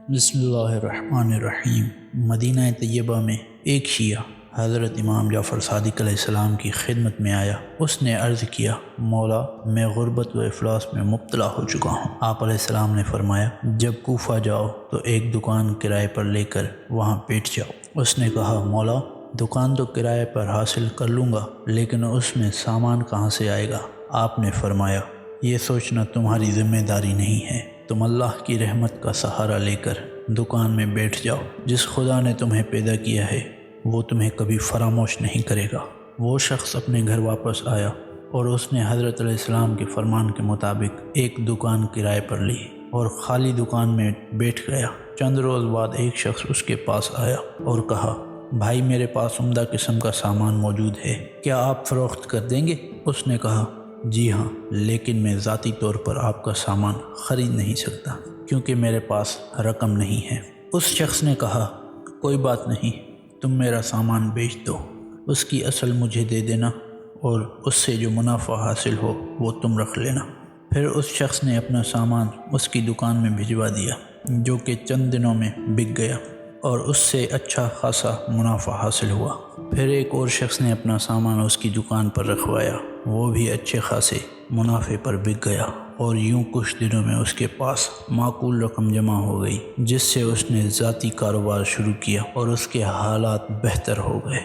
بسم اللہ الرحمن الرحیم۔ مدینہ طیبہ میں ایک شیعہ حضرت امام جعفر صادق علیہ السلام کی خدمت میں آیا۔ اس نے عرض کیا، مولا میں غربت و افلاس میں مبتلا ہو چکا ہوں۔ آپ علیہ السلام نے فرمایا، جب کوفہ جاؤ تو ایک دکان کرائے پر لے کر وہاں بیٹھ جاؤ۔ اس نے کہا، مولا دکان تو کرائے پر حاصل کر لوں گا، لیکن اس میں سامان کہاں سے آئے گا؟ آپ نے فرمایا، یہ سوچنا تمہاری ذمہ داری نہیں ہے، تم اللہ کی رحمت کا سہارا لے کر دکان میں بیٹھ جاؤ۔ جس خدا نے تمہیں پیدا کیا ہے وہ تمہیں کبھی فراموش نہیں کرے گا۔ وہ شخص اپنے گھر واپس آیا اور اس نے حضرت علیہ السلام کے فرمان کے مطابق ایک دکان کرائے پر لی اور خالی دکان میں بیٹھ گیا۔ چند روز بعد ایک شخص اس کے پاس آیا اور کہا، بھائی میرے پاس عمدہ قسم کا سامان موجود ہے، کیا آپ فروخت کر دیں گے؟ اس نے کہا، جی ہاں، لیکن میں ذاتی طور پر آپ کا سامان خرید نہیں سکتا کیونکہ میرے پاس رقم نہیں ہے۔ اس شخص نے کہا، کوئی بات نہیں، تم میرا سامان بیچ دو، اس کی اصل مجھے دے دینا اور اس سے جو منافع حاصل ہو وہ تم رکھ لینا۔ پھر اس شخص نے اپنا سامان اس کی دکان میں بھجوا دیا، جو کہ چند دنوں میں بک گیا اور اس سے اچھا خاصا منافع حاصل ہوا۔ پھر ایک اور شخص نے اپنا سامان اس کی دکان پر رکھوایا، وہ بھی اچھے خاصے منافع پر بک گیا اور یوں کچھ دنوں میں اس کے پاس معقول رقم جمع ہو گئی، جس سے اس نے ذاتی کاروبار شروع کیا اور اس کے حالات بہتر ہو گئے۔